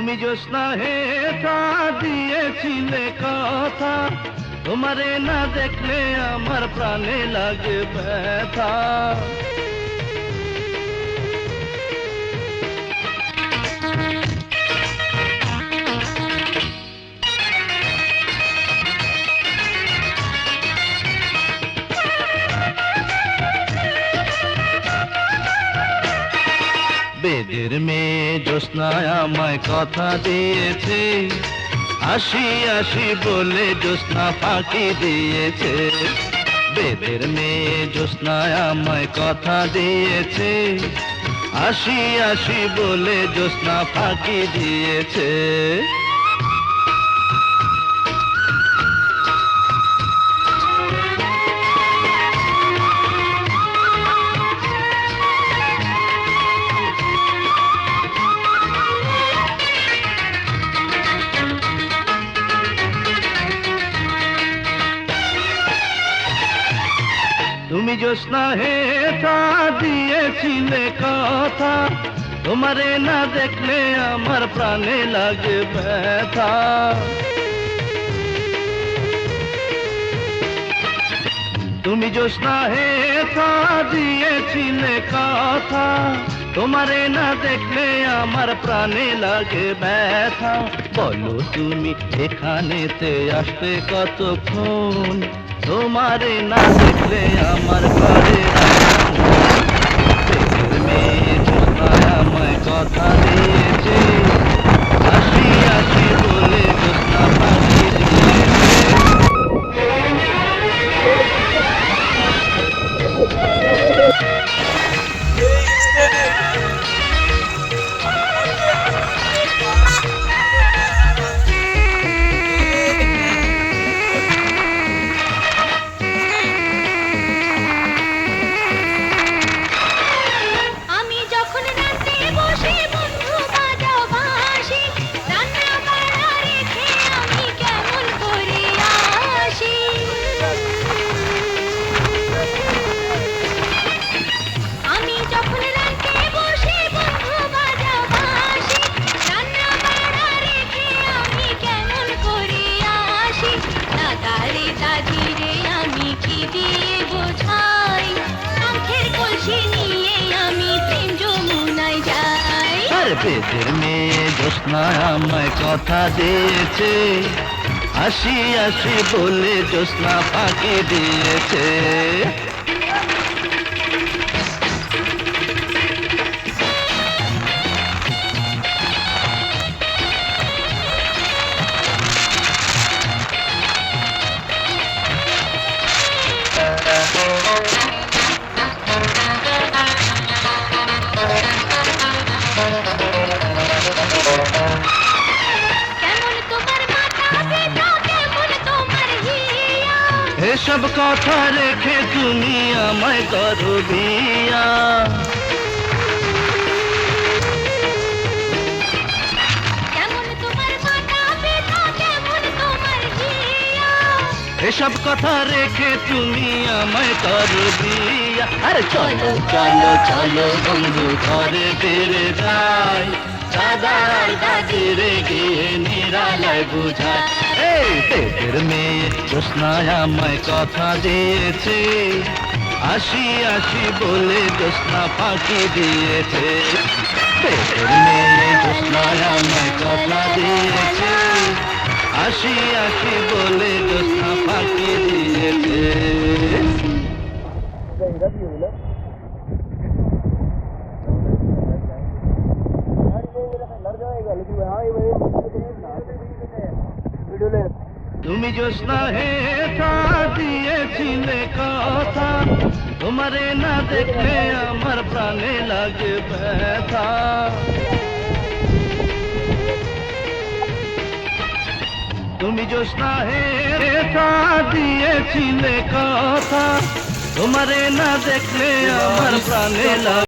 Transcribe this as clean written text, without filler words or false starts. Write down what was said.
তুমি জ্যোৎস্না হেথা দিয়েছিলে কথা, তোমারে না দেখলে আমার প্রাণে লাগে ব্যথা। বেদের মেয়ে জ্যোৎস্না আমায় কথা দিয়েছে, আসি আসি বলে জ্যোৎস্না ফাঁকি দিয়েছে। বেদের মেয়ে জ্যোৎস্না আমায় কথা দিয়েছে, আসি আসি বলে জ্যোৎস্না ফাঁকি দিয়েছে। তুমি জ্যোৎস্না হেথা দিয়েছিলে কথা, তোমারে না দেখলে আমার প্রাণে লাগে ব্যথা। তুমি জ্যোৎস্না হেথা দিয়েছিলে কথা, তোমারে না দেখলে আমার প্রাণে লাগে ব্যথা। বলো তুমি এখানেতে আসবে কতক্ষণ, তোমারে না দেখলে আমার ঘরে মেয়ে জ্যোৎস্না আমায় কথা দিয়েছে, আসি আসি বলে জ্যোৎস্না ফাঁকি বেদের মেয়ে জ্যোৎস্না আমায় কথা দিয়েছে, আসি আসি বলে জ্যোৎস্না ফাঁকি দিয়েছে। এসব কথা রেখে তুমি আমায় করো বিয়া, এসব কথা রেখে তুমি আমায় করো বিয়া। আরে চলো চলো চলো বন্ধু ঘরে ফিরে যাই, দাদার দাদিরে গিয়ে নিরালায় বুঝায়। এই বেদের মেয়ে জ্যোৎস্না আমায় কথা দিয়েছে, আসি আসি বলে জ্যোৎস্না ফাঁকি দিয়েছে। বেদের মেয়ে জ্যোৎস্না আমায় কথা দিয়েছে, আসি আসি বলে জ্যোৎস্না ফাঁকি দিয়েছে। তুমি জ্যোৎস্না হেথা দিয়েছিলে কথা, তোমারে না দেখলে আমার প্রাণে লাগে ব্যথা। তুমি জ্যোৎস্না হেথা দিয়েছিলে কথা, তোমারে না দেখলে আমার প্রাণে লাগে